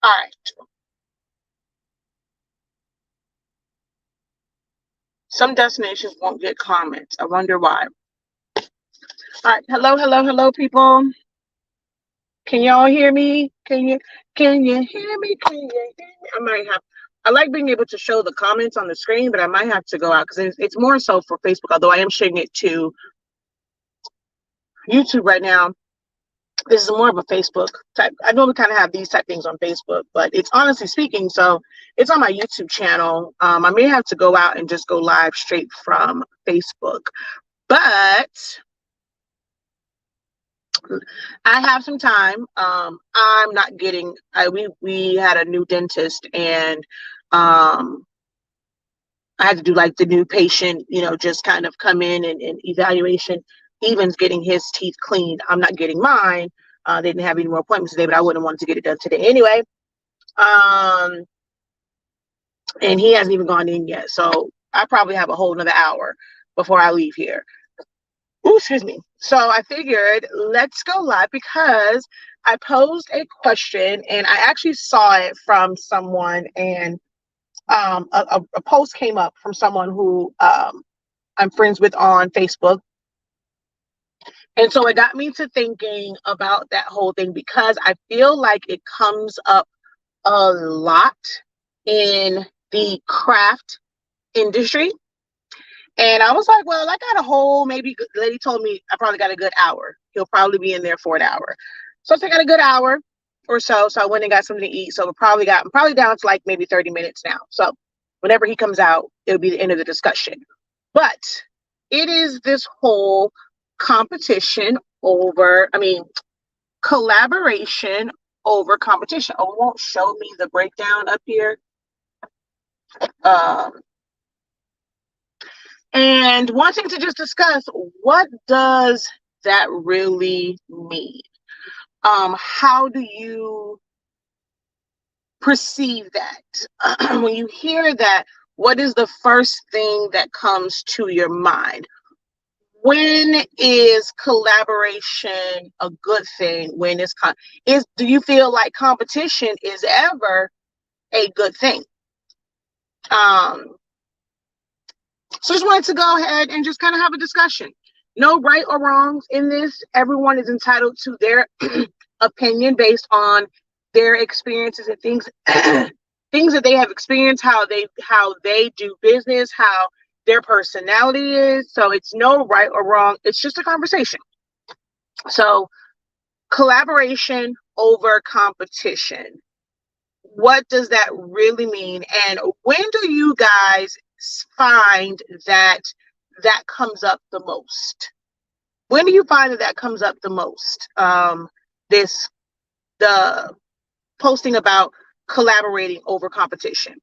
All right. Some destinations won't get comments. I wonder why. All right. Hello, hello, hello, people. Can y'all hear me? Can you hear me? Can you hear me? I like being able to show the comments on the screen, but I might have to go out because it's more so for Facebook, although I am sharing it to YouTube right now. This is more of a Facebook type. I know we kind of have these type things on Facebook, but it's honestly speaking, so it's on my YouTube channel. I may have to go out and just go live straight from Facebook, but I have some time. I'm not getting. We had a new dentist, and I had to do like the new patient, just kind of come in and evaluation. Evan's getting his teeth cleaned. I'm not getting mine. They didn't have any more appointments today, but I wouldn't want to get it done today anyway. And he hasn't even gone in yet, so I probably have a whole another hour before I leave here. Ooh, excuse me. So I figured let's go live because I posed a question and I actually saw it from someone, and a post came up from someone who I'm friends with on Facebook. And so it got me to thinking about that whole thing because I feel like it comes up a lot in the craft industry. And I was like, well, I got a whole, maybe the lady told me I probably got a good hour. He'll probably be in there for an hour. So I got a good hour or so. So I went and got something to eat. So I'm probably down to like maybe 30 minutes now. So whenever he comes out, it'll be the end of the discussion. But it is this whole collaboration over competition. Oh, it won't show me the breakdown up here. And wanting to just discuss, what does that really mean? How do you perceive that? When you hear that, what is the first thing that comes to your mind? When is collaboration a good thing? When do you feel like competition is ever a good thing? So just wanted to go ahead and just kind of have a discussion. No right or wrongs in this. Everyone is entitled to their opinion based on their experiences and things things that they have experienced, how they do business, how their personality is. So it's no right or wrong. It's just a conversation. So collaboration over competition. What does that really mean? And when do you guys find that comes up the most? When do you find that comes up the most? The posting about collaborating over competition.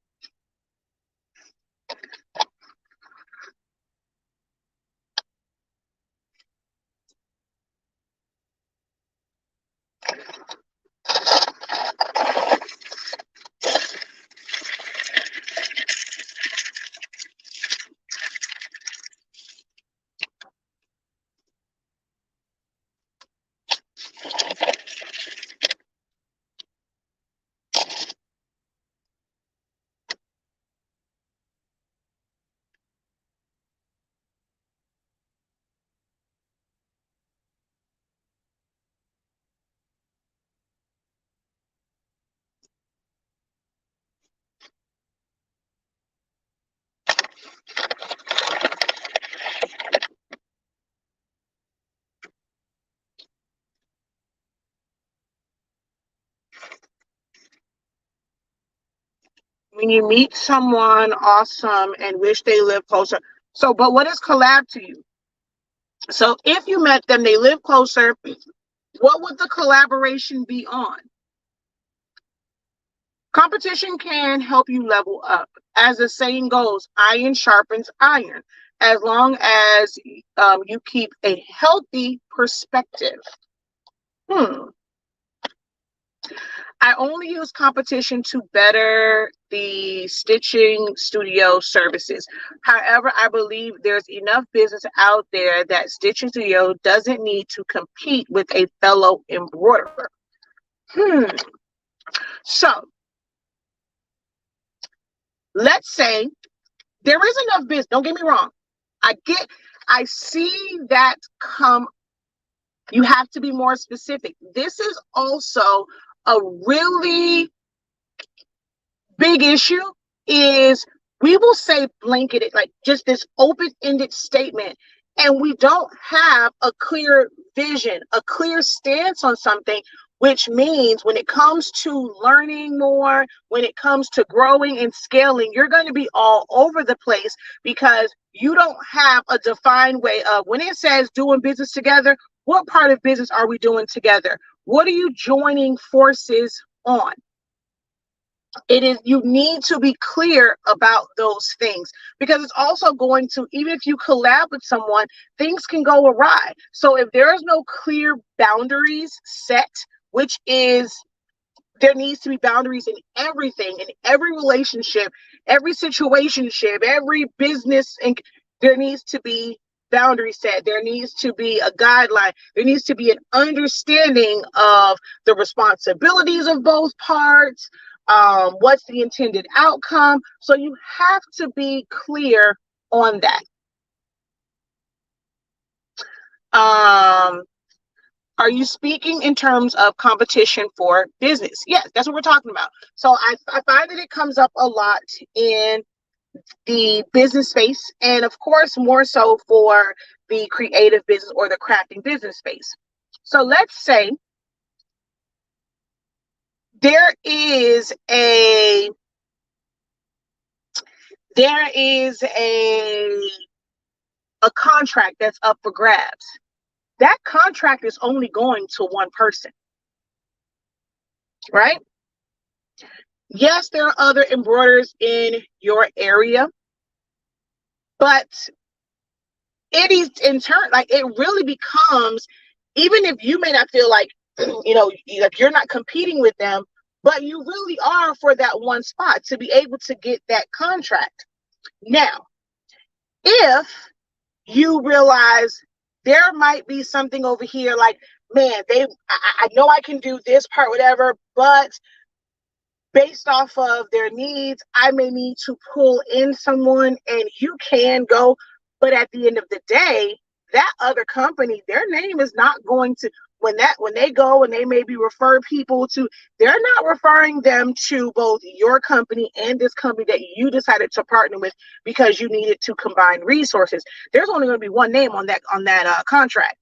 When you meet someone awesome and wish they lived closer. So, but what is collab to you? So if you met them, they live closer, what would the collaboration be on? Competition can help you level up. As the saying goes, iron sharpens iron, as long as you keep a healthy perspective. I only use competition to better the stitching studio services. However, I believe there's enough business out there that stitching studio doesn't need to compete with a fellow embroiderer. So let's say there is enough business. Don't get me wrong. I see that come. You have to be more specific. This is also a really big issue is we will say blanketed, like just this open-ended statement, and we don't have a clear vision, a clear stance on something, which means when it comes to learning more, when it comes to growing and scaling, you're going to be all over the place because you don't have a defined way of when it says doing business together, what part of business are we doing together? What are you joining forces on? It is, you need to be clear about those things because it's also going to, even if you collab with someone, things can go awry. So if there is no clear boundaries set, which is there needs to be boundaries in everything, in every relationship, every situationship, every business, and there needs to be boundaries set. There needs to be a guideline. There needs to be an understanding of the responsibilities of both parts. What's the intended outcome? So you have to be clear on that. Are you speaking in terms of competition for business? Yes, that's what we're talking about. So I find that it comes up a lot in the business space, and of course, more so for the creative business or the crafting business space. So let's say there is a contract that's up for grabs. That contract is only going to one person, right? Yes, there are other embroiderers in your area, but it is in turn, like it really becomes, even if you may not feel like, like you're not competing with them, but you really are for that one spot to be able to get that contract. Now, if you realize there might be something over here, like, man, I know I can do this part, whatever, but based off of their needs, I may need to pull in someone and you can go. But at the end of the day, that other company, their name is not going to, when they go and they maybe refer people to, they're not referring them to both your company and this company that you decided to partner with because you needed to combine resources. There's only going to be one name on that contract.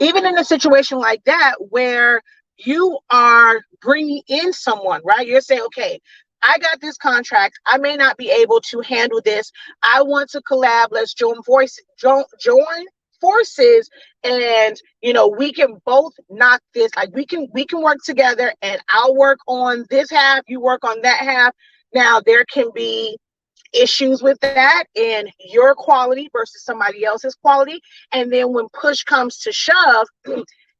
Even in a situation like that where you are bringing in someone, right? You're saying, okay, I got this contract. I may not be able to handle this. I want to collab. Let's join forces, and we can both knock this. Like we can work together, and I'll work on this half. You work on that half. Now there can be issues with that in your quality versus somebody else's quality, and then when push comes to shove,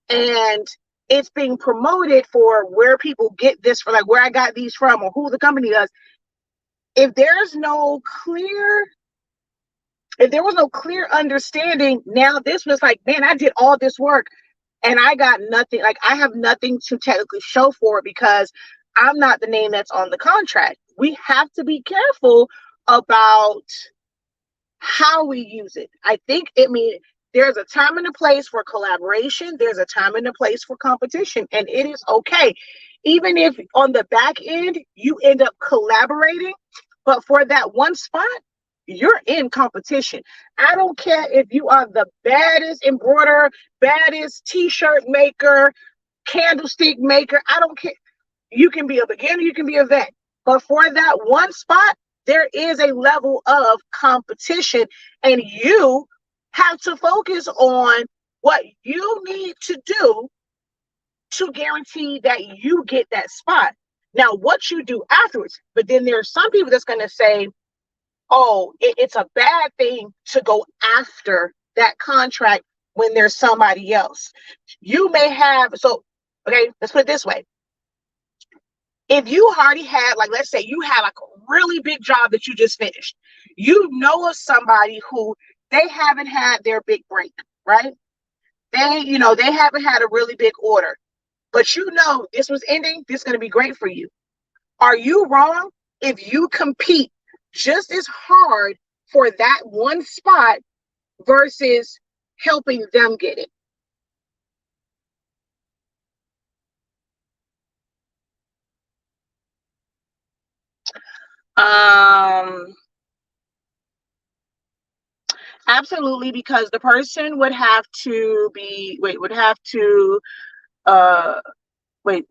and it's being promoted for where people get this from, like where I got these from or who the company does. If there was no clear understanding, now this was like, man, I did all this work and I got nothing. Like I have nothing to technically show for it because I'm not the name that's on the contract. We have to be careful about how we use it. I think there's a time and a place for collaboration. There's a time and a place for competition, and it is okay. Even if on the back end, you end up collaborating, but for that one spot, you're in competition. I don't care if you are the baddest embroiderer, baddest t-shirt maker, candlestick maker. I don't care. You can be a beginner, you can be a vet, but for that one spot, there is a level of competition, and you have to focus on what you need to do to guarantee that you get that spot. Now, what you do afterwards, but then there are some people that's going to say, oh, it's a bad thing to go after that contract when there's somebody else. You may have, okay, let's put it this way. If you already had, like, let's say you had like a really big job that you just finished, you know of somebody who they haven't had their big break, right? They haven't had a really big order, but you know this was ending, this is going to be great for you. Are you wrong if you compete just as hard for that one spot versus helping them get it? Um, Absolutely, because the person would have to be, wait, uh,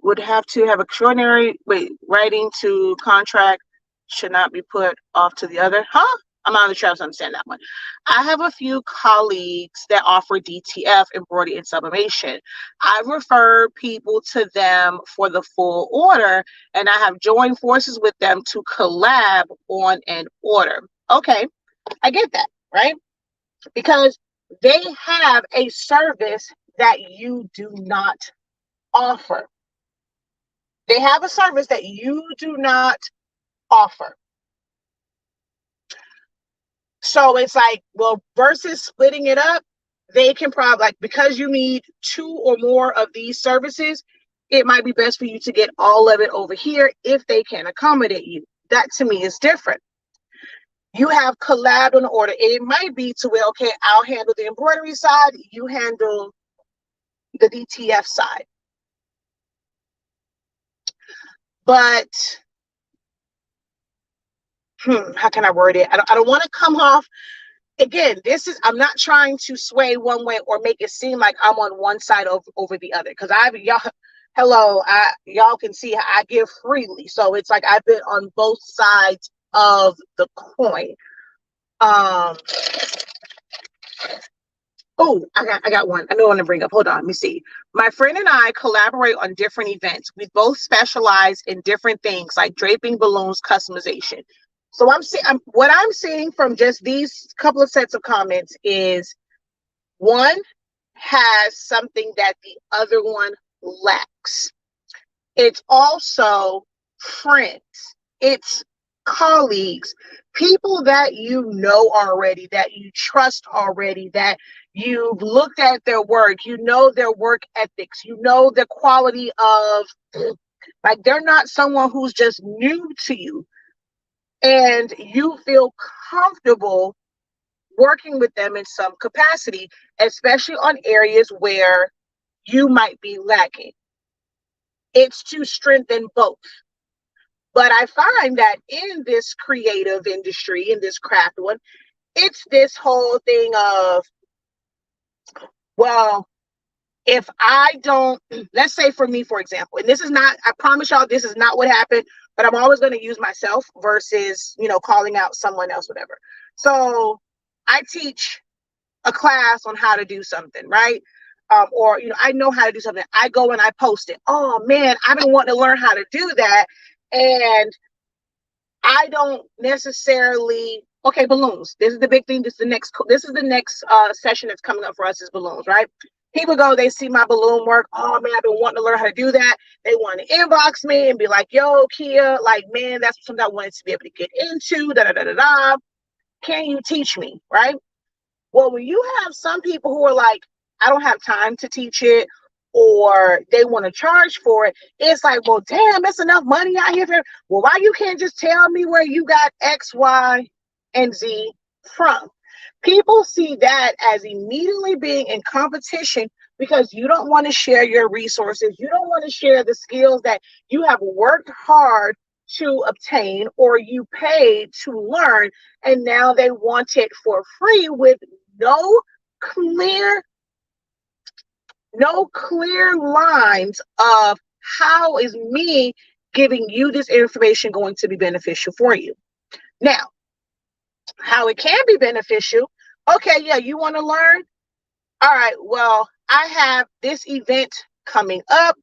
would have to have extraordinary, writing to contract should not be put off to the other. Huh? I'm not sure I understand that one. I have a few colleagues that offer DTF, embroidery and sublimation. I refer people to them for the full order, and I have joined forces with them to collab on an order. Okay, I get that, right? Because they have a service that you do not offer. They have a service that you do not offer. So it's like, well, versus splitting it up, they can probably, like, because you need 2 or more of these services, it might be best for you to get all of it over here if they can accommodate you. That to me is different. You have collabed on the order. It might be to where, okay, I'll handle the embroidery side, you handle the DTF side. But how can I word it? I don't want to come off, again, I'm not trying to sway one way or make it seem like I'm on one side over the other, because y'all can see how I give freely, so it's like I've been on both sides of the coin. Oh, I got one. I know I want to bring up. Hold on, let me see. My friend and I collaborate on different events. We both specialize in different things like draping, balloons, customization. So what I'm seeing from just these couple of sets of comments is one has something that the other one lacks. It's also friends. It's colleagues, people that you know already, that you trust already, that you've looked at their work, you know their work ethics, you know the quality of, like, they're not someone who's just new to you, and you feel comfortable working with them in some capacity, especially on areas where you might be lacking. It's to strengthen both. But I find that in this creative industry, in this craft one, it's this whole thing of, well, if I don't, let's say for me, for example, and this is not, I promise y'all, this is not what happened, but I'm always going to use myself versus, calling out someone else, whatever. So I teach a class on how to do something, right? Or, I know how to do something. I go and I post it. Oh man, I've been wanting to learn how to do that. And I don't necessarily, okay, balloons. This is the big thing. This is the next session that's coming up for us is balloons, right? People go, they see my balloon work. Oh man, I've been wanting to learn how to do that. They want to inbox me and be like, yo, Kia, like, man, that's something I wanted to be able to get into. Da da da da da. Can you teach me? Right? Well, when you have some people who are like, I don't have time to teach it, or they want to charge for it, it's like, well, damn, it's enough money out here. Well, why you can't just tell me where you got X, Y, and Z from? People see that as immediately being in competition because you don't want to share your resources. You don't want to share the skills that you have worked hard to obtain or you paid to learn, and now they want it for free with no clear lines of how is me giving you this information going to be beneficial for you. Now, how it can be beneficial, okay, yeah, you want to learn? All right, well, I have this event coming up.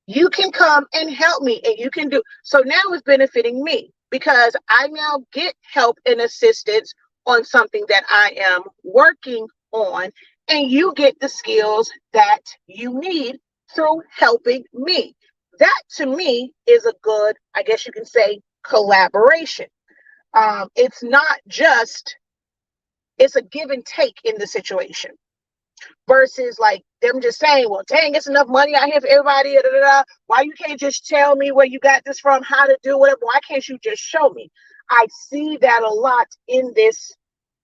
You can come and help me, and you can do. So now it's benefiting me because I now get help and assistance on something that I am working on, and you get the skills that you need through helping me. That to me is a good, I guess you can say, collaboration. It's not just, it's a give and take in the situation. versus like them just saying, well, dang, it's enough money out here for everybody. Da, da, da. Why you can't just tell me where you got this from, how to do it? Why can't you just show me? I see that a lot in this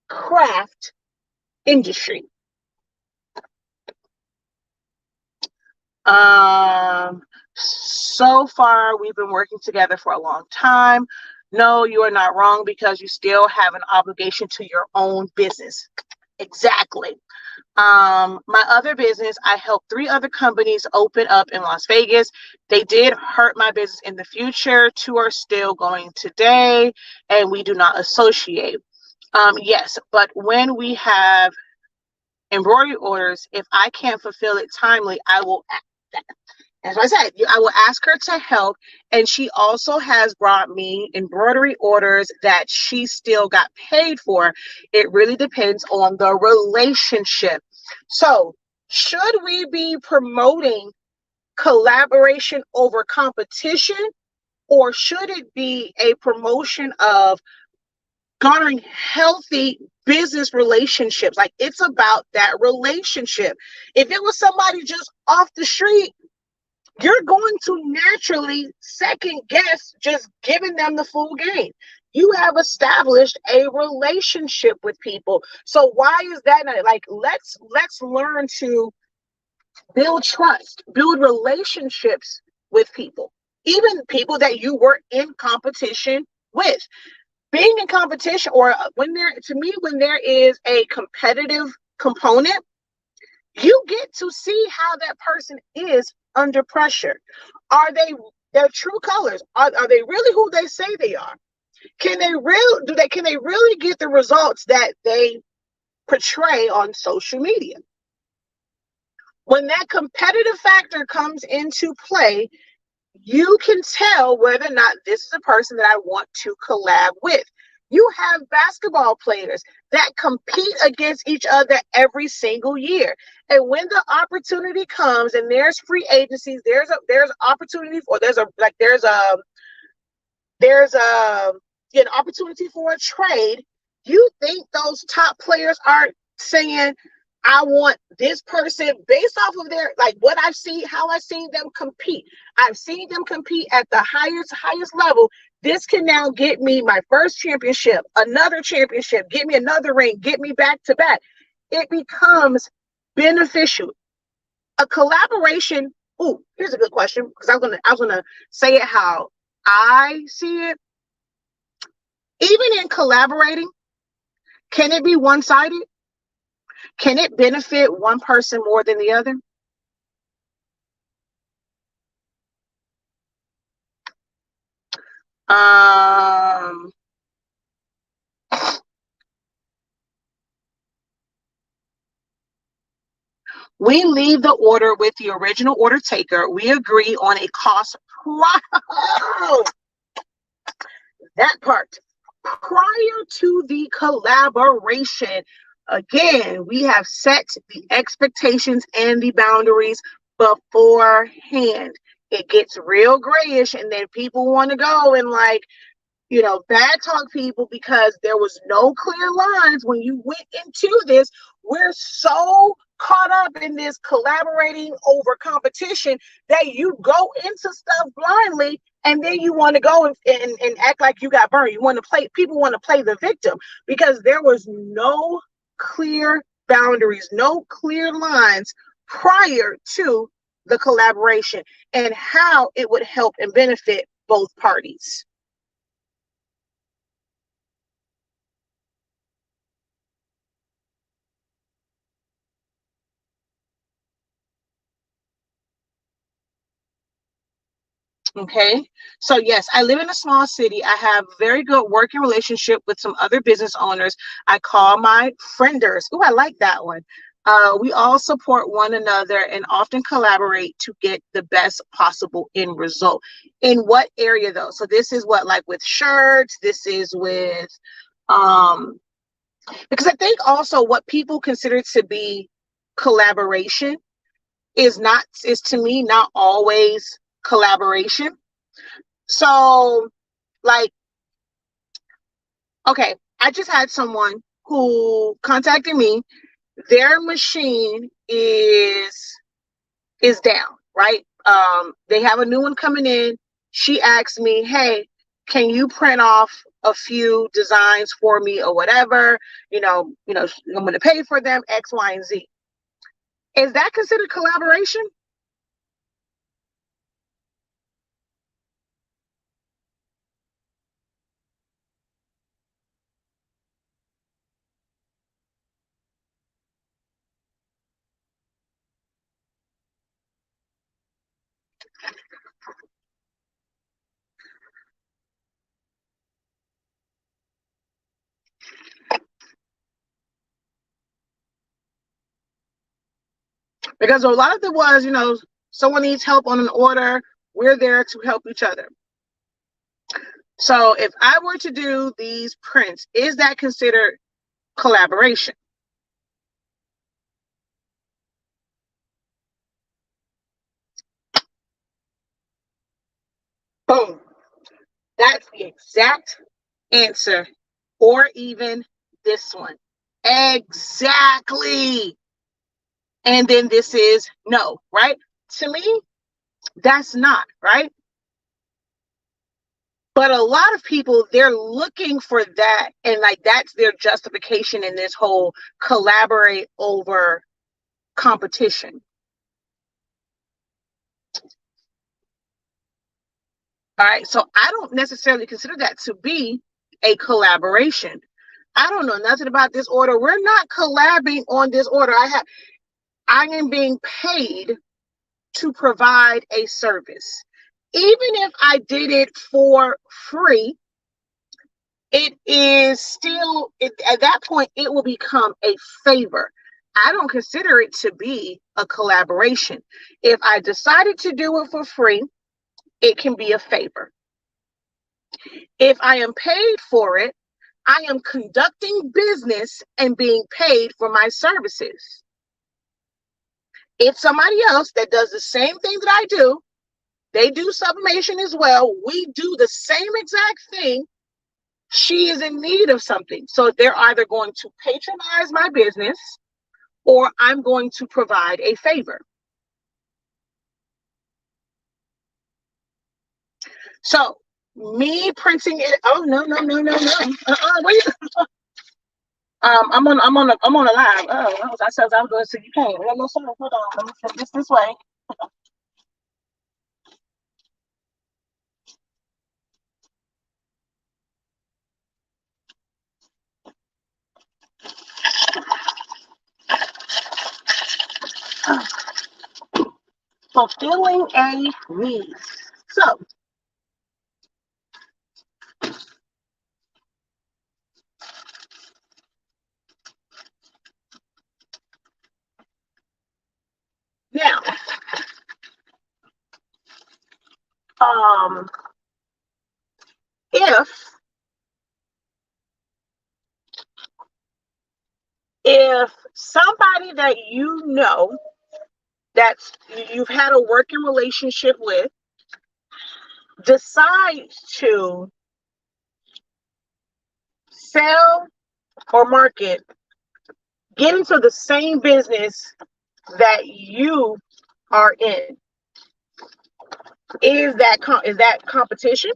craft industry. So far, we've been working together for a long time. No, you are not wrong because you still have an obligation to your own business. Exactly. My other business, I helped 3 other companies open up in Las Vegas. They did hurt my business in the future. 2 are still going today, and we do not associate. Yes, but when we have embroidery orders, if I can't fulfill it timely, I will, as I said, I will ask her to help. And she also has brought me embroidery orders that she still got paid for. It really depends on the relationship. So, should we be promoting collaboration over competition, or should it be a promotion of garnering healthy business relationships? Like, it's about that relationship. If it was somebody just off the street, you're going to naturally second guess just giving them the full game. You have established a relationship with people. So why is that not like, let's learn to build trust, build relationships with people, even people that you were in competition with. Being in competition, or when there is a competitive component, you get to see how that person is under pressure. Are they their true colors? Are they really who they say they are? Can they really get the results that they portray on social media? When that competitive factor comes into play, you can tell whether or not this is a person that I want to collab with. You have basketball players that compete against each other every single year. And when the opportunity comes and there's free agencies, there's opportunity for there's an opportunity for a trade. You think those top players are saying, I want this person based off of their, like what I've seen, how I've seen them compete. I've seen them compete at the highest level. This can now get me my first championship, another championship, get me another ring, get me back to back. It becomes beneficial. A collaboration. Oh, here's a good question, because I was gonna say it how I see it. Even in collaborating, can it be one-sided? Can it benefit one person more than the other? We leave the order with the original order taker. We agree on a cost that part prior to the collaboration. Again, we have set the expectations and the boundaries beforehand. It gets real grayish, and then people want to go and bad talk people because there was no clear lines when you went into this. We're so caught up in this collaborating over competition that you go into stuff blindly, and then you want to go and act like you got burned. People want to play the victim because there was no clear boundaries, no clear lines prior to the collaboration and how it would help and benefit both parties. Okay, so yes, I live in a small city. I have very good working relationship with some other business owners. I call my frienders. Oh, I like that one. We all support one another and often collaborate to get the best possible end result. In what area though? So this is what, like with shirts, this is with, because I think also what people consider to be collaboration is to me not always collaboration. So, like, okay, I just had someone who contacted me. their machine is down, right? They have a new one coming in. She asked me, hey, can you print off a few designs for me or whatever? I'm going to pay for them, X, Y, and Z. Is that considered collaboration? Because a lot of it was, someone needs help on an order. We're there to help each other. So if I were to do these prints, is that considered collaboration? Boom. That's the exact answer. Or even this one. Exactly. And then this is no, right? To me, that's not, right? But a lot of people, they're looking for that. And like, that's their justification in this whole collaborate over competition. All right. So I don't necessarily consider that to be a collaboration. I don't know nothing about this order. We're not collabing on this order. I am being paid to provide a service. Even if I did it for free, it is still, at that point, it will become a favor. I don't consider it to be a collaboration. If I decided to do it for free, it can be a favor. If I am paid for it, I am conducting business and being paid for my services. If somebody else that does the same thing that I do, they do sublimation as well, we do the same exact thing, she is in need of something. So they're either going to patronize my business or I'm going to provide a favor. So me printing it, oh no. Wait. I'm on a live. Oh, I said I was going to say you can't. No, sorry, hold on. Let me set this way. Fulfilling a need. So now, if somebody that you know that's you've had a working relationship with decides to sell or market, get into the same business that you are in, is that competition?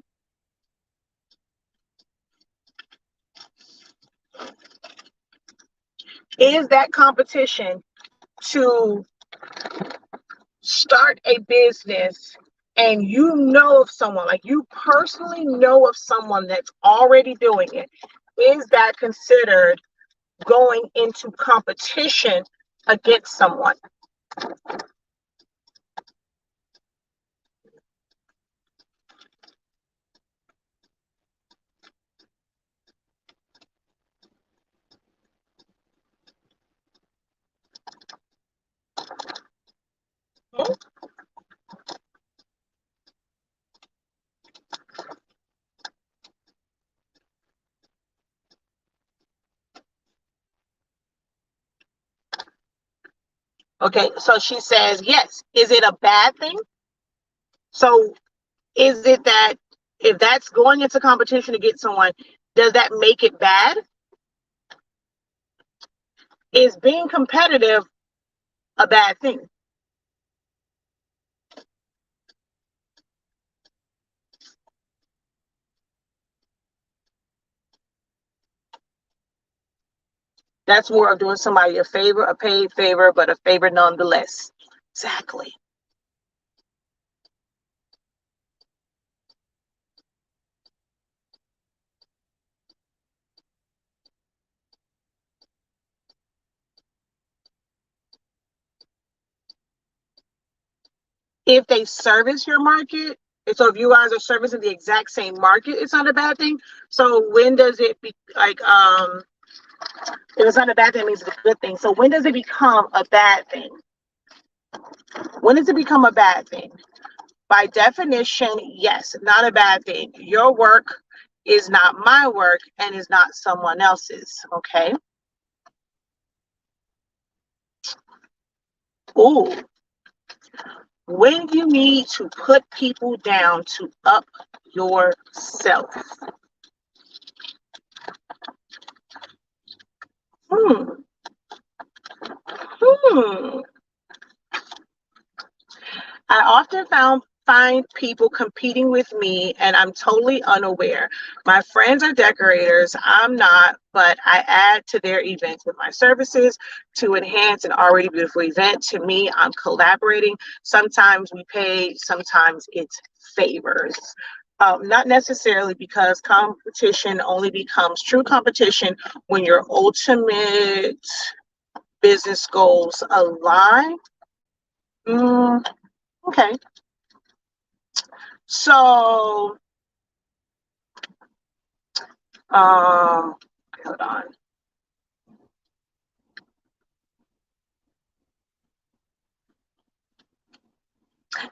Is that competition to start a business and you know of someone, like you personally know of someone that's already doing it? Is that considered going into competition against someone? Okay, so she says yes. Is it a bad thing? So is it that if that's going into competition to get someone, does that make it bad? Is being competitive a bad thing? That's more of doing somebody a favor, a paid favor, but a favor nonetheless. Exactly. If they service your market, so if you guys are servicing the exact same market, it's not a bad thing. So when does it be like if it's not a bad thing, it means it's a good thing. So when does it become a bad thing? When does it become a bad thing? By definition, yes, not a bad thing. Your work is not my work and is not someone else's. Okay. Ooh, when you need to put people down to up yourself. Hmm. Hmm. I often find people competing with me and I'm totally unaware. My friends are decorators, I'm not, but I add to their events with my services to enhance an already beautiful event. To me, I'm collaborating. Sometimes we pay, sometimes it's favors. Not necessarily, because competition only becomes true competition when your ultimate business goals align. Mm, okay. So, hold on.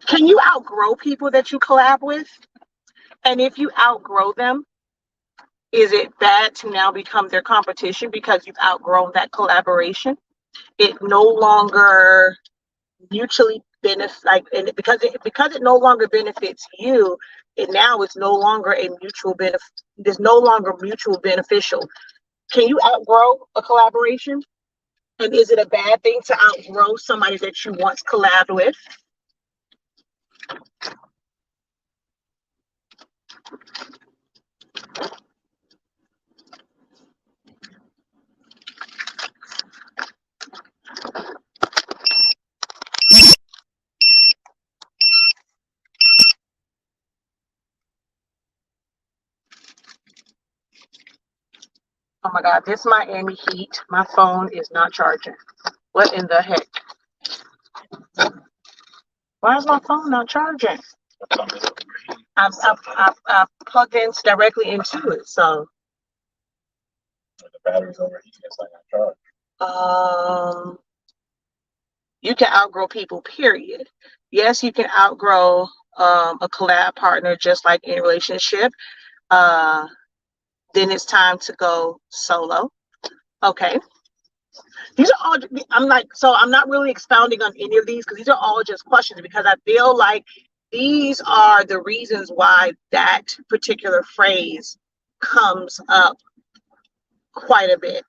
Can you outgrow people that you collab with? And if you outgrow them, is it bad to now become their competition because you've outgrown that collaboration? It no longer mutually benefits, like, and because it no longer benefits you, it now is no longer a mutual benefit. There's no longer mutual beneficial. Can you outgrow a collaboration? And is it a bad thing to outgrow somebody that you once collabed with? Oh my God, this Miami heat, my phone is not charging. What in the heck? Why is my phone not charging? I've plugged in directly into it, so. The battery's overheating, it's not gonna charge. You can outgrow people, period. Yes, you can outgrow a collab partner, just like any relationship. Uh, then it's time to go solo. Okay. These are all, I'm like, so I'm not really expounding on any of these because these are all just questions, because I feel like these are the reasons why that particular phrase comes up quite a bit.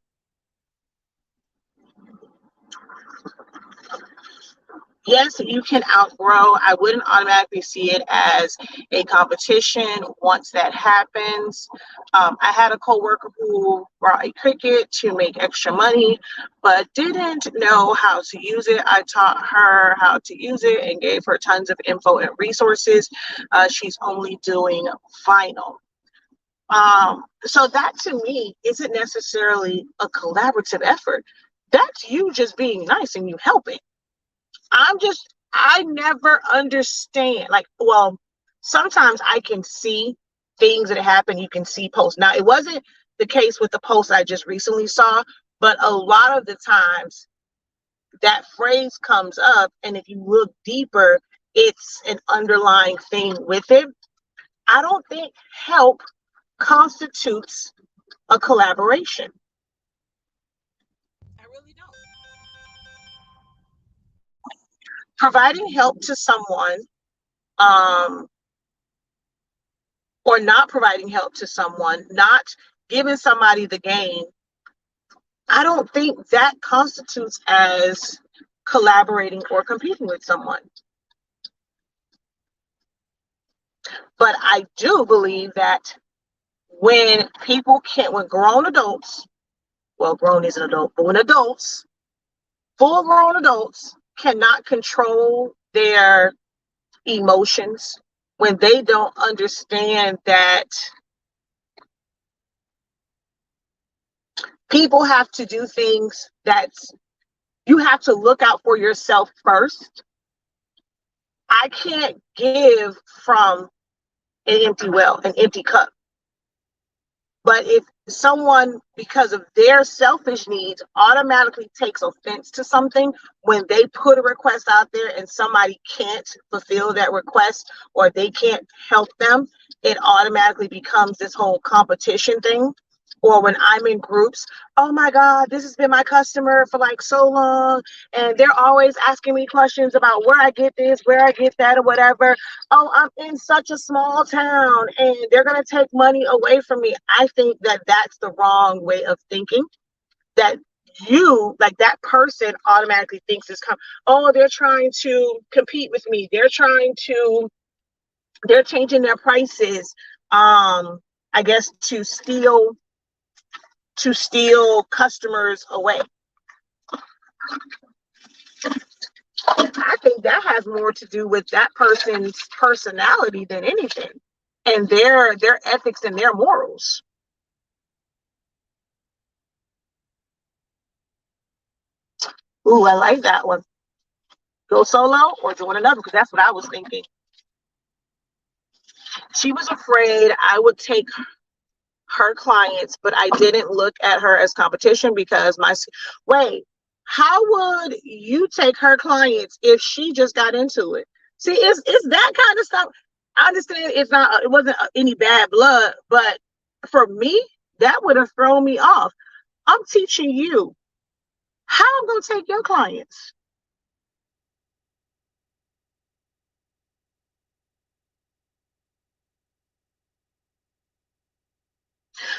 Yes, you can outgrow. I wouldn't automatically see it as a competition once that happens. I had a coworker who brought a Cricut to make extra money, but didn't know how to use it. I taught her how to use it and gave her tons of info and resources. She's only doing vinyl. So that to me isn't necessarily a collaborative effort. That's you just being nice and you helping. I never understand. Like, well, sometimes I can see things that happen. You can see posts. Now, it wasn't the case with the post I just recently saw, but a lot of the times that phrase comes up. And if you look deeper, it's an underlying thing with it. I don't think help constitutes a collaboration. I really don't. Providing help to someone, um, or not providing help to someone, not giving somebody the game, I don't think that constitutes as collaborating or competing with someone. But I do believe that when when grown adults, well, grown is an adult, but when adults, full grown adults, cannot control their emotions, when they don't understand that people have to do things that you have to look out for yourself first. I can't give from an empty well, an empty cup. But if someone, because of their selfish needs, automatically takes offense to something when they put a request out there and somebody can't fulfill that request or they can't help them, it automatically becomes this whole competition thing. Or when I'm in groups, oh my God, this has been my customer for like so long, and they're always asking me questions about where I get this, where I get that, or whatever. Oh, I'm in such a small town and they're going to take money away from me. I think that that's the wrong way of thinking. That you, like that person automatically thinks oh, they're trying to compete with me. They're changing their prices. I guess to steal customers away. I think that has more to do with that person's personality than anything, and their ethics and their morals. Ooh, I like that one. Go solo or join another, because that's what I was thinking. She was afraid I would take her clients, but I didn't look at her as competition because how would you take her clients if she just got into it? See, it's that kind of stuff. I understand it wasn't any bad blood, but for me, that would have thrown me off. I'm teaching you how I'm going to take your clients.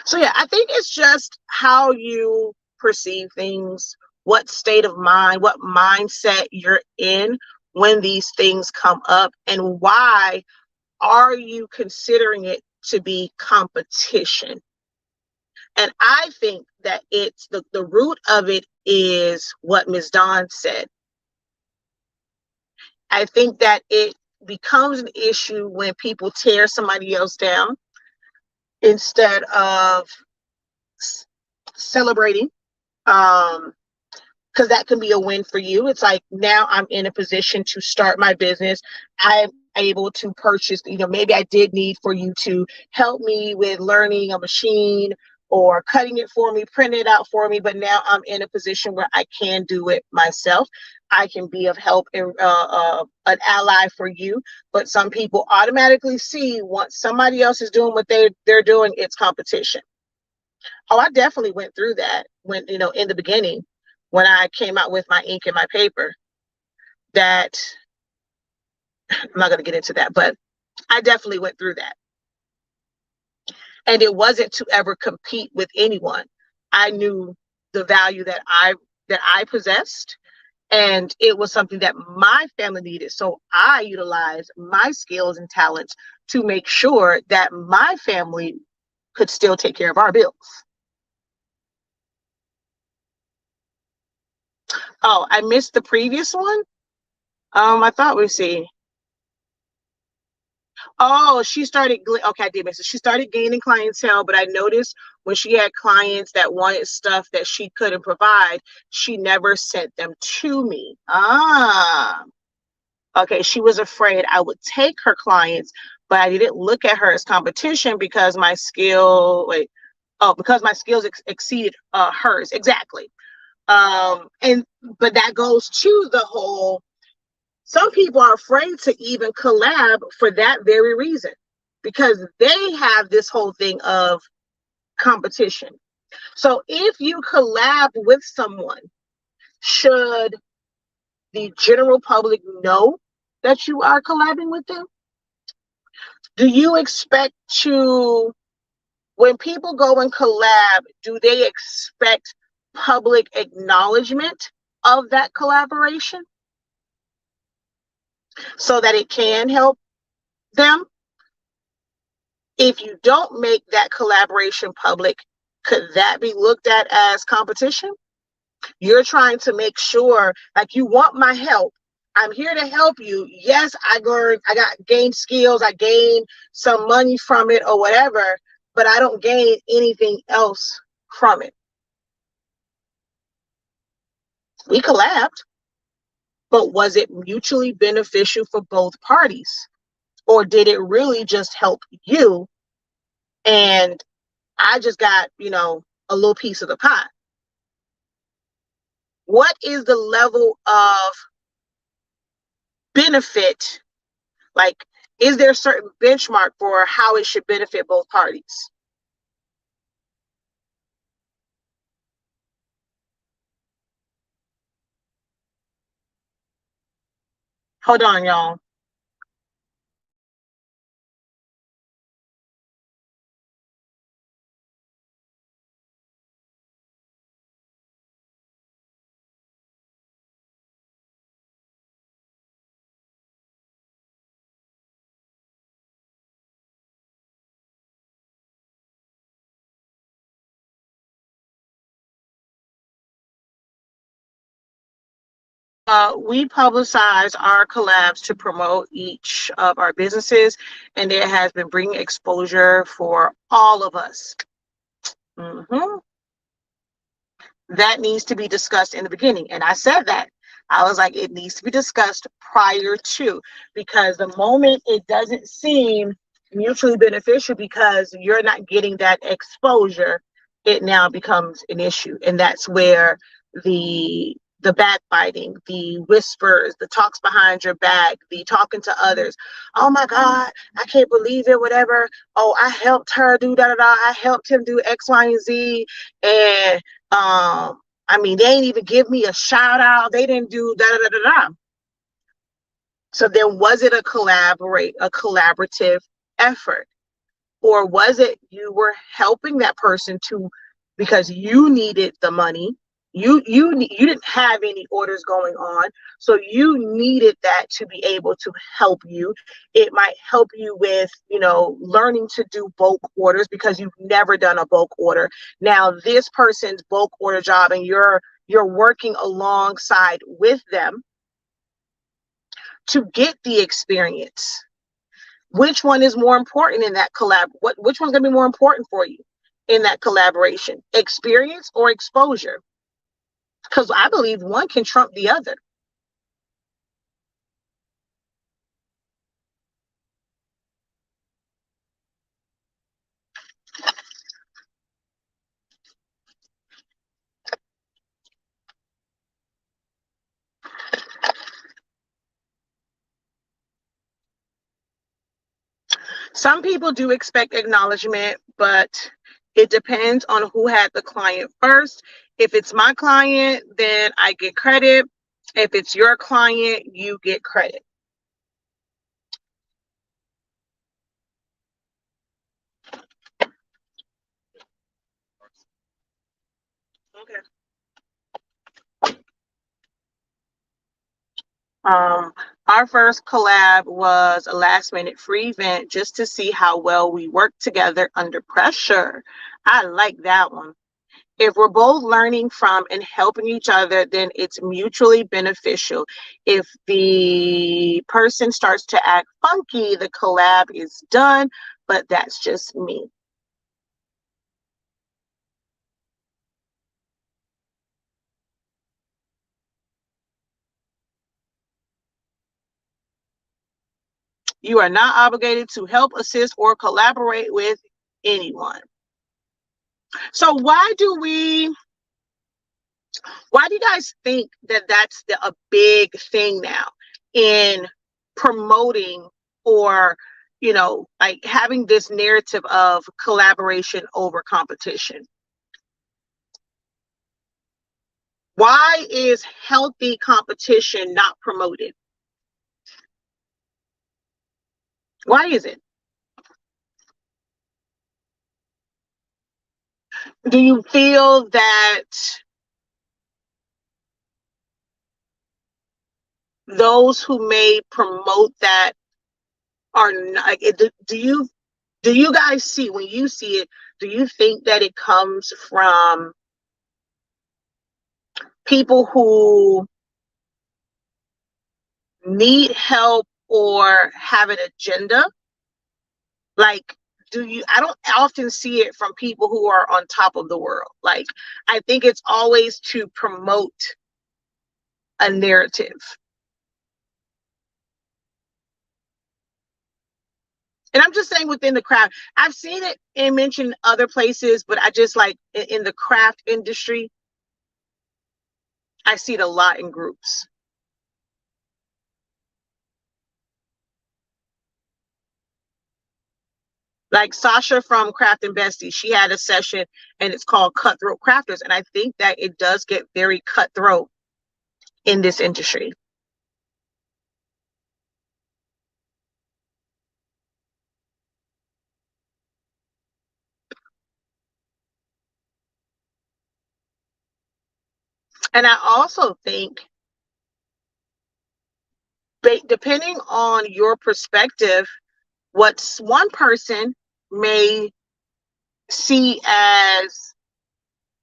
So yeah, I think it's just how you perceive things, what state of mind, what mindset you're in when these things come up, and why are you considering it to be competition? And I think that it's the root of it is what Ms. Dawn said. I think that it becomes an issue when people tear somebody else down instead of celebrating, because that can be a win for you. It's like, now I'm in a position to start my business. I'm able to purchase, maybe I did need for you to help me with learning a machine or cutting it for me, print it out for me, but now I'm in a position where I can do it myself. I can be of help and an ally for you. But some people automatically see once somebody else is doing what they're doing, it's competition. Oh, I definitely went through that when, in the beginning, when I came out with my ink and my paper. That I'm not going to get into that, but I definitely went through that. And it wasn't to ever compete with anyone. I knew the value that I possessed, and it was something that my family needed. So I utilized my skills and talents to make sure that my family could still take care of our bills. Oh, I missed the previous one. I thought we see. Oh, okay, I did miss it. She started gaining clientele, but I noticed when she had clients that wanted stuff that she couldn't provide, she never sent them to me. Okay, she was afraid I would take her clients, but I didn't look at her as competition because my skills exceeded hers. Exactly. But that goes to the whole, some people are afraid to even collab for that very reason, because they have this whole thing of competition. So if you collab with someone, should the general public know that you are collabing with them? Do you expect when people go and collab, do they expect public acknowledgement of that collaboration so that it can help them. If you don't make that collaboration public, could that be looked at as competition? You're trying to make sure, like, you want my help. I'm here to help you. Yes, I gained skills, I gained some money from it or whatever, but I don't gain anything else from it. We collabed, but was it mutually beneficial for both parties? Or did it really just help you and I just got, a little piece of the pie? What is the level of benefit? Like, is there a certain benchmark for how it should benefit both parties? Hold on, y'all. We publicize our collabs to promote each of our businesses, and it has been bringing exposure for all of us. Mm-hmm. That needs to be discussed in the beginning. And I said that. I was like, it needs to be discussed prior to, because the moment it doesn't seem mutually beneficial because you're not getting that exposure, it now becomes an issue. And that's where the backbiting, the whispers, the talks behind your back, the talking to others. Oh my God, I can't believe it, whatever. Oh, I helped her do da da da. I helped him do X, Y, and Z. And I mean, they didn't even give me a shout out. They didn't do da da da da da. So then was it a collaborative effort? Or was it you were helping that person to, because you needed the money, you didn't have any orders going on, so you needed that to be able to help you. It might help you with, learning to do bulk orders because you've never done a bulk order. Now this person's bulk order job, and you're working alongside with them to get the experience. Which one is more important in that collab? Which one's going to be more important for you in that collaboration? Experience or exposure? Because I believe one can trump the other. Some people do expect acknowledgement, but it depends on who had the client first. If it's my client, then I get credit. If it's your client, you get credit. Okay. Our first collab was a last minute free event just to see how well we work together under pressure. I like that one. If we're both learning from and helping each other, then it's mutually beneficial. If the person starts to act funky, the collab is done, but that's just me. You are not obligated to help, assist, or collaborate with anyone. So why do you guys think that that's a big thing now in promoting, or like having this narrative of collaboration over competition? Why is healthy competition not promoted? Why is it? Do you feel that those who may promote that are not, do you guys see, when you see it, do you think that it comes from people who need help or have an agenda? Like, I don't often see it from people who are on top of the world. Like, I think it's always to promote a narrative. And I'm just saying within the craft. I've seen it and mentioned other places, but I just like in the craft industry, I see it a lot in groups. Like Sasha from Craft and Bestie, she had a session and it's called Cutthroat Crafters. And I think that it does get very cutthroat in this industry. And I also think, depending on your perspective, what one person may see as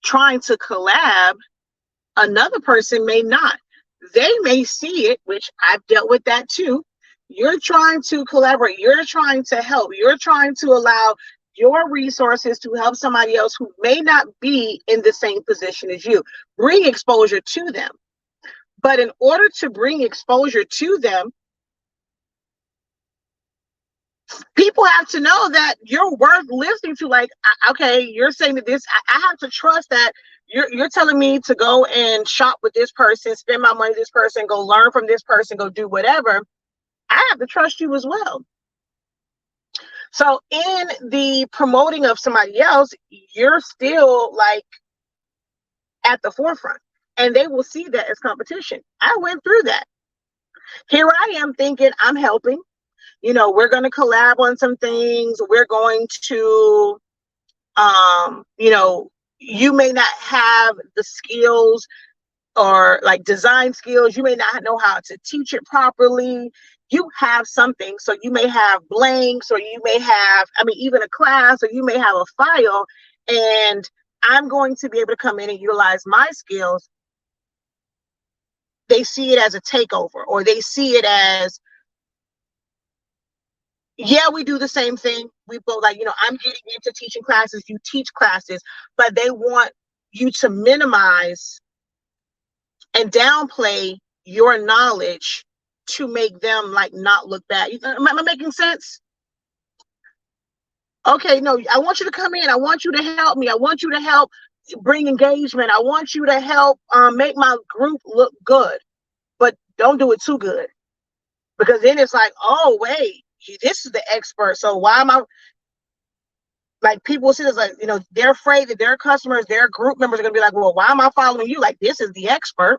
trying to collab, another person may not. They may see it, which I've dealt with that too. You're trying to collaborate, you're trying to help, you're trying to allow your resources to help somebody else who may not be in the same position as you. Bring exposure to them. But in order to bring exposure to them, people have to know that you're worth listening to. Like, okay, you're saying that this, I have to trust that you're telling me to go and shop with this person, spend my money with this person, go learn from this person, go do whatever. I have to trust you as well. So in the promoting of somebody else, you're still like at the forefront, and they will see that as competition. I went through that. Here I am thinking I'm helping. We're going to collab on some things. We're going to, you may not have the skills or like design skills. You may not know how to teach it properly. You have something. So you may have blanks, or you may have, even a class, or you may have a file, and I'm going to be able to come in and utilize my skills. They see it as a takeover, or they see it as, yeah, we do the same thing. We both, like, I'm getting into teaching classes, you teach classes, but they want you to minimize and downplay your knowledge to make them like not look bad. Am I making sense? Okay, no, I want you to come in. I want you to help me. I want you to help bring engagement. I want you to help make my group look good, but don't do it too good, because then it's like, oh wait, this is the expert. So why am I, like, people see this, like, they're afraid that their customers, their group members are going to be like, well, why am I following you? Like, this is the expert.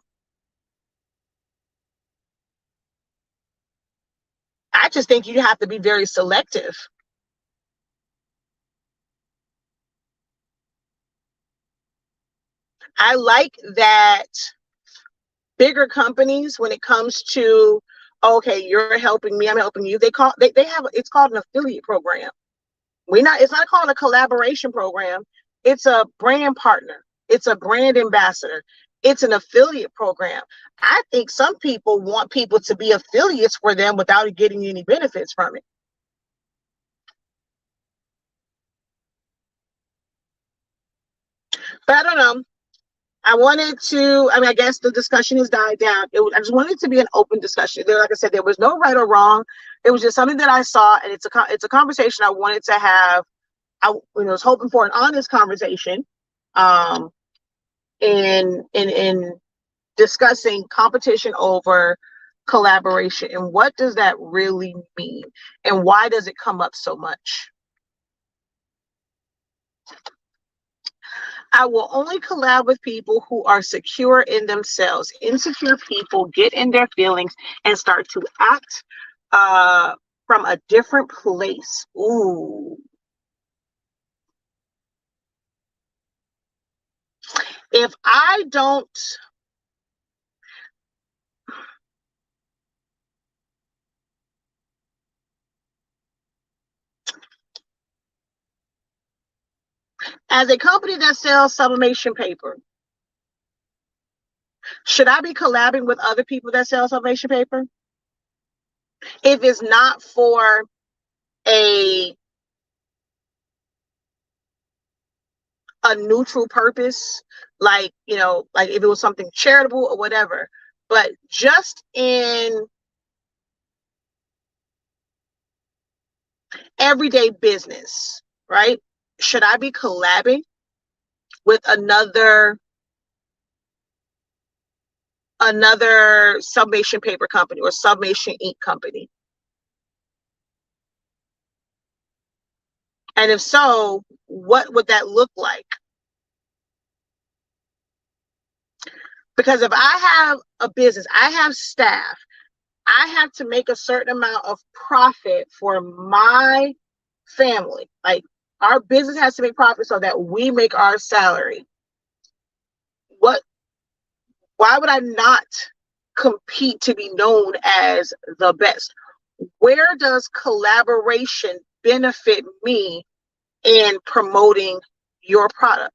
I just think you have to be very selective. I like that bigger companies, when it comes to, okay, you're helping me, I'm helping you, they have, it's called an affiliate program. It's not called a collaboration program. It's a brand partner. It's a brand ambassador. It's an affiliate program. I think some people want people to be affiliates for them without getting any benefits from it. But I don't know. I guess the discussion has died down. I just wanted it to be an open discussion. Like I said, there was no right or wrong. It was just something that I saw, and it's a conversation I wanted to have. I was hoping for an honest conversation, um, in discussing competition over collaboration, and what does that really mean, and why does it come up so much? I will only collab with people who are secure in themselves. Insecure people get in their feelings and start to act from a different place. Ooh. If I don't, As a company that sells sublimation paper, should I be collabing with other people that sell sublimation paper? If it's not for a neutral purpose, like, like if it was something charitable or whatever, but just in everyday business, right? Should I be collabing with another sublimation paper company or sublimation ink company? And if so, what would that look like? Because if I have a business, I have staff, I have to make a certain amount of profit for my family. Like, our business has to make profit so that we make our salary. Why would I not compete to be known as the best? Where does collaboration benefit me in promoting your product?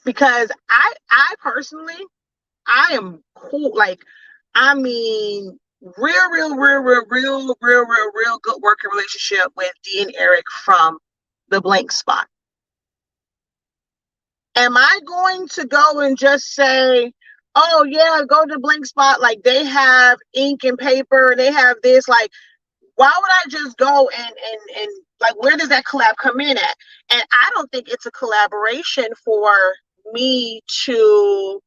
Because I personally, I am cool. Like, I mean, real good working relationship with Dee and Eric from the Blank Spot. Am I going to go and just say, oh yeah, go to Blank Spot, like they have ink and paper, they have this, like, why would I just go and like, where does that collab come in at? And I don't think it's a collaboration for me to,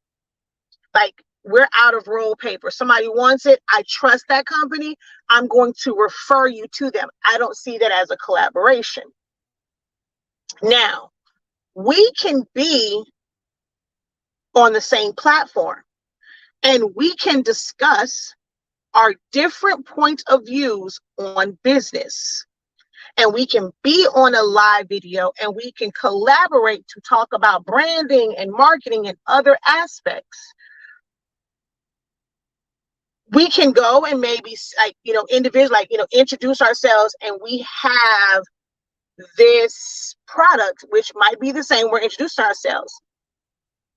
like, we're out of roll paper. Somebody wants it. I trust that company. I'm going to refer you to them. I don't see that as a collaboration. Now, we can be on the same platform and we can discuss our different points of views on business. And we can be on a live video and we can collaborate to talk about branding and marketing and other aspects. We can go and maybe, like, individual, like, introduce ourselves, and we have this product, which might be the same. We're introducing ourselves.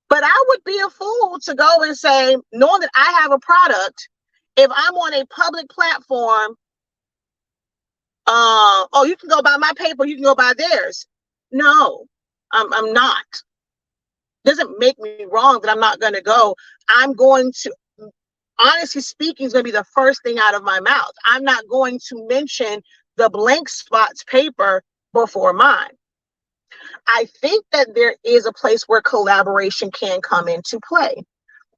But I would be a fool to go and say, knowing that I have a product, if I'm on a public platform, oh, you can go buy my paper, you can go buy theirs. No, I'm not. Doesn't make me wrong that I'm not going to go. I'm going to, honestly speaking, is going to be the first thing out of my mouth. I'm not going to mention the Blank Spot's paper before mine. I think that there is a place where collaboration can come into play.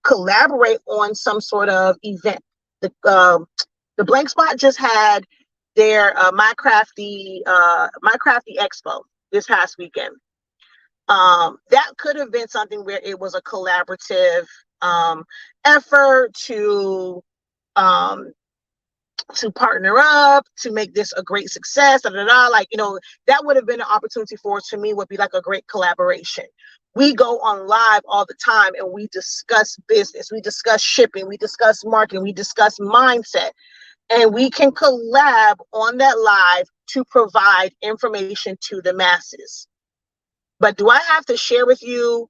Collaborate on some sort of event. The Blank Spot just had their My Crafty Expo this past weekend. That could have been something where it was a collaborative effort to partner up to make this a great success. Like, that would have been an opportunity for us. To me, would be like a great collaboration. We go on live all the time and we discuss business, we discuss shipping, we discuss marketing, we discuss mindset, and we can collab on that live to provide information to the masses. But do I have to share with you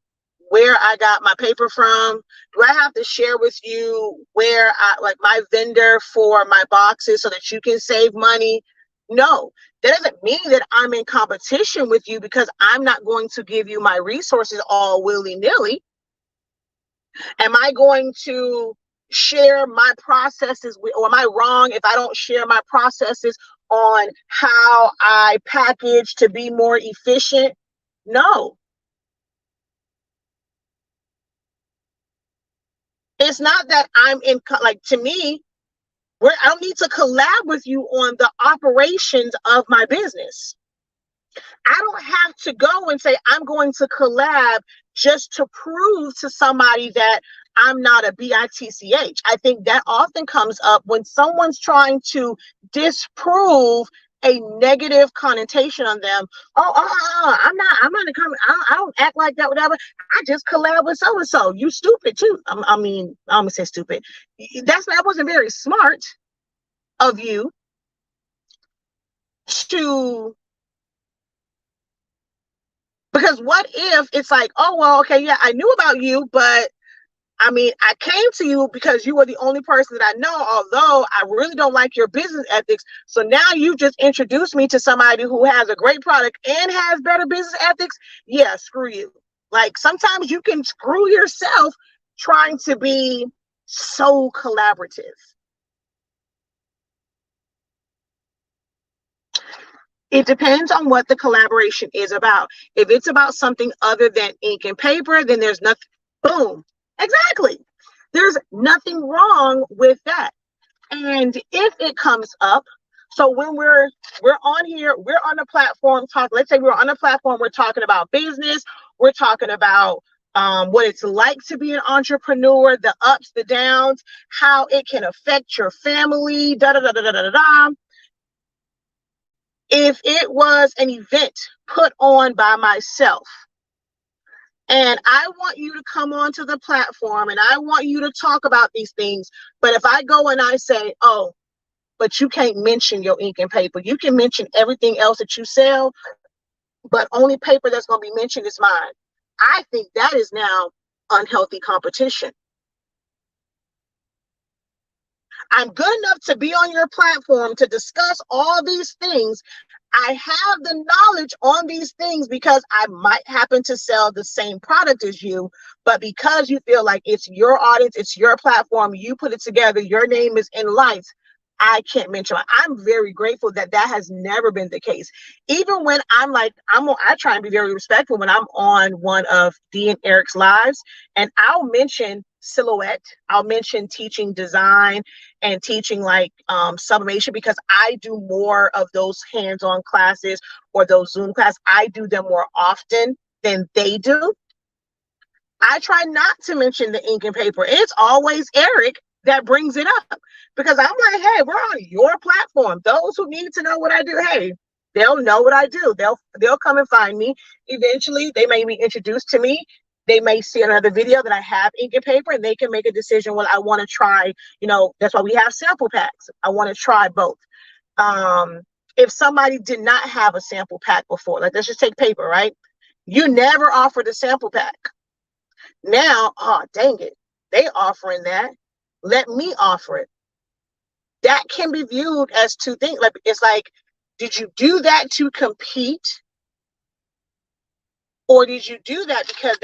where I got my paper from? Do I have to share with you where like my vendor for my boxes so that you can save money? No, that doesn't mean that I'm in competition with you, because I'm not going to give you my resources all willy-nilly. Am I going to share my processes or am I wrong if I don't share my processes on how I package to be more efficient? No. It's not that I'm in, like, to me, I don't need to collab with you on the operations of my business. I don't have to go and say I'm going to collab just to prove to somebody that I'm not a bitch. I think that often comes up when someone's trying to disprove a negative connotation on them. I'm not a comment. I don't act like that, whatever. I just collab with so and so. You stupid too. I mean, I'm gonna say stupid. That wasn't very smart of you to, because what if it's like, oh well, okay, yeah, I knew about you, but I mean, I came to you because you were the only person that I know, although I really don't like your business ethics. So now you just introduced me to somebody who has a great product and has better business ethics. Yeah, screw you. Like sometimes you can screw yourself trying to be so collaborative. It depends on what the collaboration is about. If it's about something other than ink and paper, then there's nothing. Boom. Exactly. There's nothing wrong with that. And if it comes up, so when we're on here, we're on a platform talk. Let's say we're on a platform, we're talking about business, we're talking about what it's like to be an entrepreneur, the ups, the downs, how it can affect your family, da da da da da da da. If it was an event put on by myself, and I want you to come onto the platform and I want you to talk about these things, but if I go and I say, oh, but you can't mention your ink and paper. You can mention everything else that you sell, but only paper that's going to be mentioned is mine. I think that is now unhealthy competition. I'm good enough to be on your platform to discuss all these things. I have the knowledge on these things because I might happen to sell the same product as you, but because you feel like it's your audience, it's your platform, you put it together, your name is in lights, I can't mention it. I'm very grateful that that has never been the case. Even when I try and be very respectful when I'm on one of Dee and Eric's lives, and I'll mention silhouette, I'll mention teaching design and teaching like sublimation, because I do more of those hands-on classes or those Zoom classes. I do them more often than they do. I try not to mention the ink and paper. It's always Eric that brings it up because I'm like, hey, we're on your platform. Those who need to know what I do, hey, they'll know what I do. They'll come and find me. Eventually, they may be introduced to me. They may see another video that I have ink and paper, and they can make a decision. Well, I want to try. That's why we have sample packs. I want to try both. If somebody did not have a sample pack before, like let's just take paper, right? You never offered a sample pack. Now, oh dang it, they offering that. Let me offer it. That can be viewed as two things. Like it's like, did you do that to compete? Or did you do that because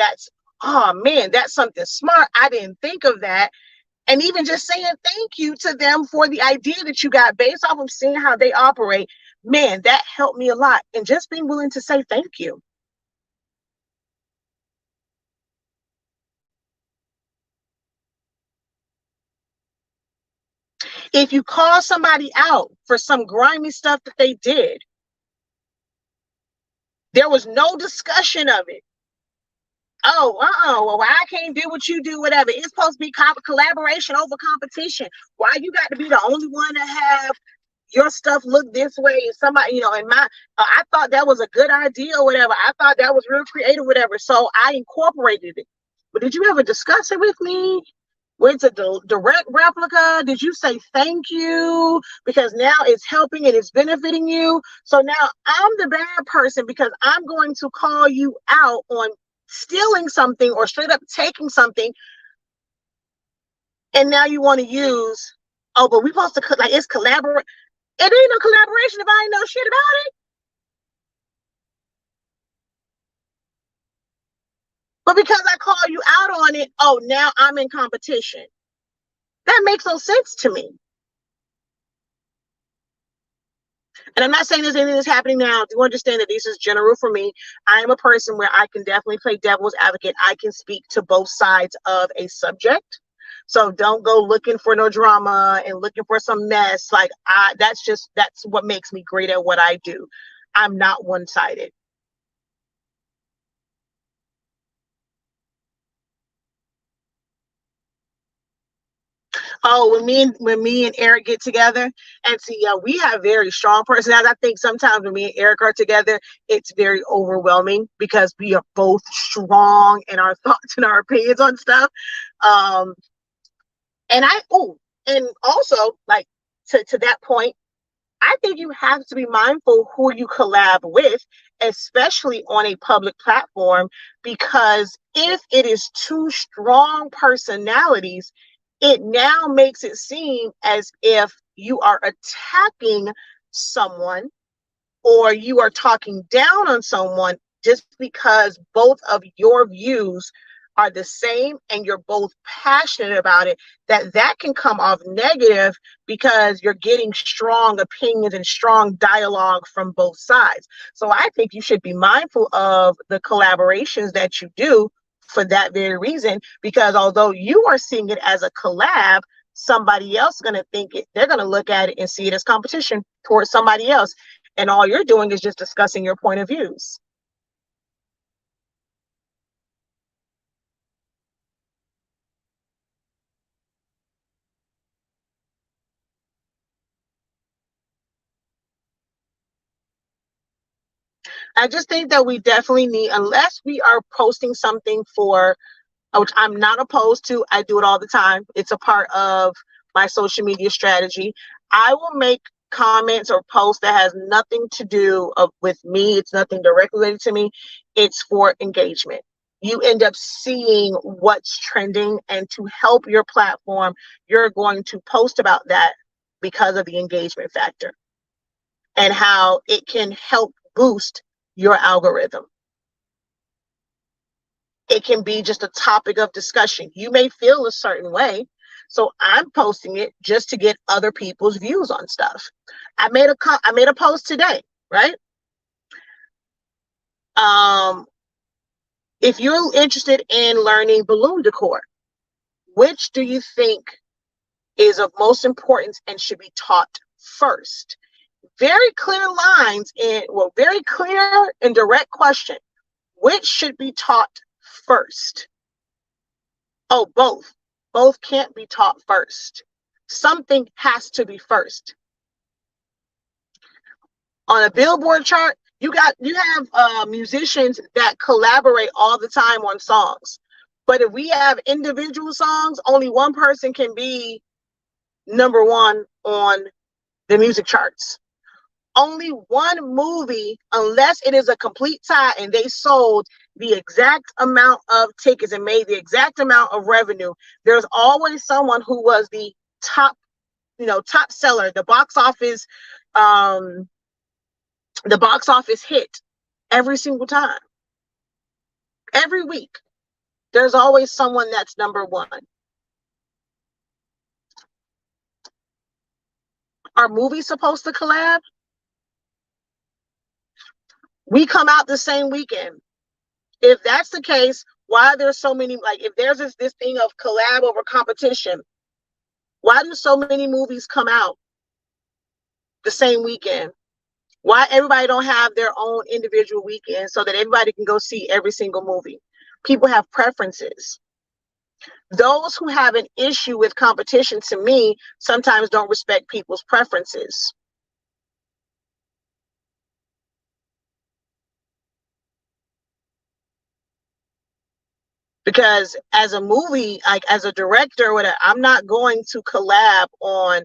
oh man, that's something smart. I didn't think of that. And even just saying thank you to them for the idea that you got based off of seeing how they operate, man, that helped me a lot. And just being willing to say thank you. If you call somebody out for some grimy stuff that they did, there was no discussion of it. Oh, well, I can't do what you do, whatever. It's supposed to be collaboration over competition. Why you got to be the only one to have your stuff look this way? Somebody, I thought that was a good idea or whatever. I thought that was real creative, whatever. So I incorporated it. But did you ever discuss it with me? It's a direct replica. Did you say thank you? Because now it's helping and it's benefiting you. So now I'm the bad person because I'm going to call you out on stealing something or straight up taking something. And now you want to use, oh, but we supposed to, like, it's collaborate. It ain't no collaboration if I ain't know shit about it. But because I call you out on it, oh, now I'm in competition. That makes no sense to me. And I'm not saying there's anything that's happening now. Do understand that this is general for me? I am a person where I can definitely play devil's advocate. I can speak to both sides of a subject. So don't go looking for no drama and looking for some mess. Like that's what makes me great at what I do. I'm not one-sided. Oh, when me and Eric get together, and see, yeah, we have very strong personalities. I think sometimes when me and Eric are together, it's very overwhelming because we are both strong in our thoughts and our opinions on stuff. Um, and also like to that point, I think you have to be mindful who you collab with, especially on a public platform, because if it is two strong personalities, it now makes it seem as if you are attacking someone or you are talking down on someone just because both of your views are the same and you're both passionate about it, that can come off negative because you're getting strong opinions and strong dialogue from both sides. So I think you should be mindful of the collaborations that you do for that very reason, because although you are seeing it as a collab, somebody else is going to think it, they're going to look at it and see it as competition towards somebody else, and all you're doing is just discussing your point of views. I just think that we definitely need, unless we are posting something for, which I'm not opposed to, I do it all the time. It's a part of my social media strategy. I will make comments or posts that has nothing to do with me. It's nothing directly related to me. It's for engagement. You end up seeing what's trending, and to help your platform, you're going to post about that because of the engagement factor and how it can help boost your algorithm. It can be just a topic of discussion. You may feel a certain way, so I'm posting it just to get other people's views on stuff. I made a post today, right? Um, if you're interested in learning balloon decor, which do you think is of most importance and should be taught first? Very clear lines in, well, very clear and direct question. Which should be taught first? Oh, both. Both can't be taught first. Something has to be first. On a Billboard chart, you have musicians that collaborate all the time on songs. But if we have individual songs, only one person can be number one on the music charts. Only one movie, unless it is a complete tie and they sold the exact amount of tickets and made the exact amount of revenue, there's always someone who was the top, top seller, the box office hit every single time. Every week, there's always someone that's number one. Are movies supposed to collab? We come out the same weekend. If that's the case, why are there so many, like, if there's this thing of collab over competition, why do so many movies come out the same weekend? Why everybody don't have their own individual weekend so that everybody can go see every single movie? People have preferences. Those who have an issue with competition, to me, sometimes don't respect people's preferences. Because as a movie, like as a director, whatever, I'm not going to collab on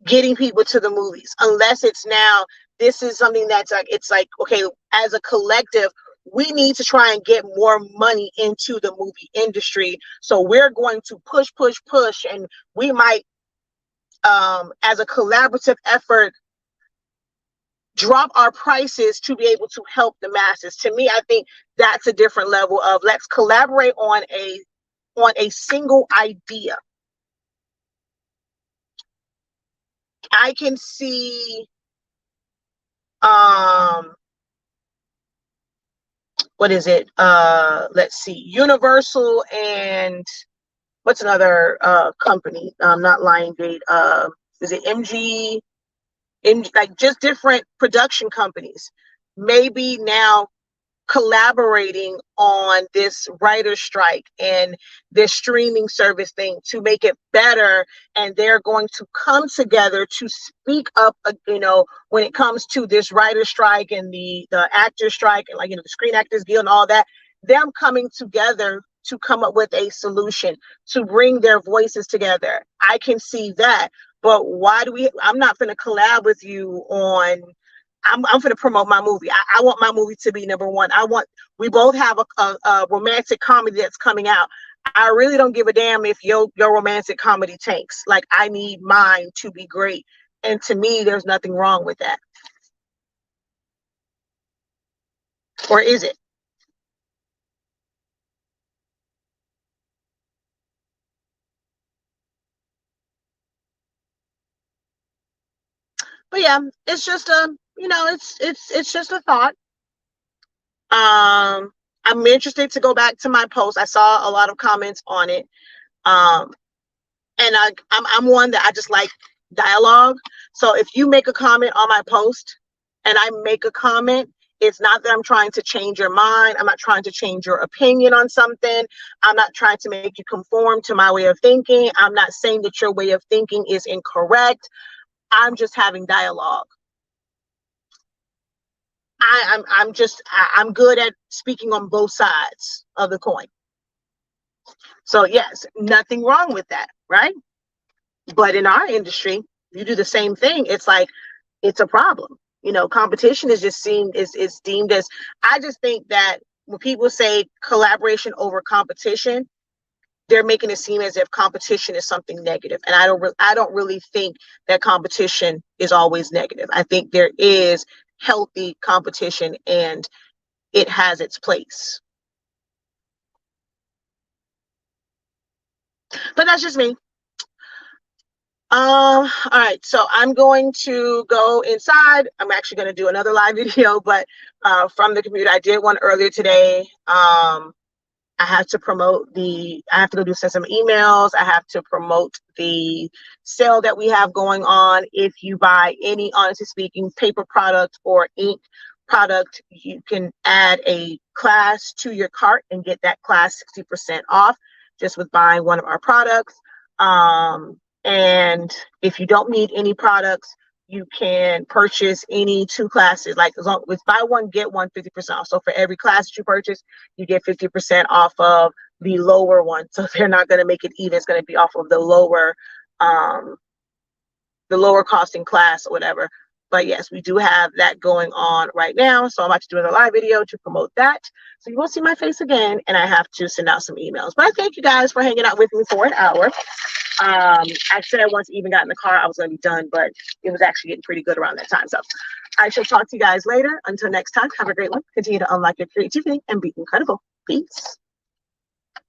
getting people to the movies unless it's now, this is something that's like, it's like, okay, as a collective, we need to try and get more money into the movie industry. So we're going to push, and we might, as a collaborative effort, drop our prices to be able to help the masses. To me, I think that's a different level of, let's collaborate on a single idea. I can see what is it? Let's see, Universal and what's another company? Not Lionsgate. Is it MG? Like just different production companies. Maybe now collaborating on this writer strike and this streaming service thing to make it better, and they're going to come together to speak up, when it comes to this writer strike and the actor strike, and the Screen Actors Guild and all that, them coming together to come up with a solution to bring their voices together. I can see that, but I'm not going to collab with you on. I'm going to promote my movie. I want my movie to be number one. We both have a romantic comedy that's coming out. I really don't give a damn if your romantic comedy tanks. Like, I need mine to be great. And to me, there's nothing wrong with that. Or is it? But yeah, it's just it's just a thought. I'm interested to go back to my post. I saw a lot of comments on it. And I'm one that I just like dialogue. So if you make a comment on my post and I make a comment, it's not that I'm trying to change your mind. I'm not trying to change your opinion on something. I'm not trying to make you conform to my way of thinking. I'm not saying that your way of thinking is incorrect. I'm just having dialogue. I'm good at speaking on both sides of the coin. So yes, nothing wrong with that, right? But in our industry, you do the same thing. It's like, it's a problem. Competition is just is deemed as, I just think that when people say collaboration over competition, they're making it seem as if competition is something negative. And I don't really think that competition is always negative. I think there is healthy competition and it has its place. But that's just me. All right, so I'm going to go inside. I'm actually going to do another live video, but from the computer. I did one earlier today. I have to I have to go send some emails. I have to promote the sale that we have going on. If you buy any Honestly Speaking paper product or ink product, you can add a class to your cart and get that class 60% off just with buying one of our products. And if you don't need any products, you can purchase any 2 classes. Like, as long as buy one, get one 50% off. So for every class that you purchase, you get 50% off of the lower one. So they're not going to make it even. It's going to be off of the lower costing class or whatever. But yes, we do have that going on right now. So I'm about to do another live video to promote that. So you won't see my face again, and I have to send out some emails. But I thank you guys for hanging out with me for an hour. I said once I even got in the car, I was going to be done, but it was actually getting pretty good around that time. So I shall talk to you guys later. Until next time, have a great one. Continue to unlock your creativity and be incredible. Peace.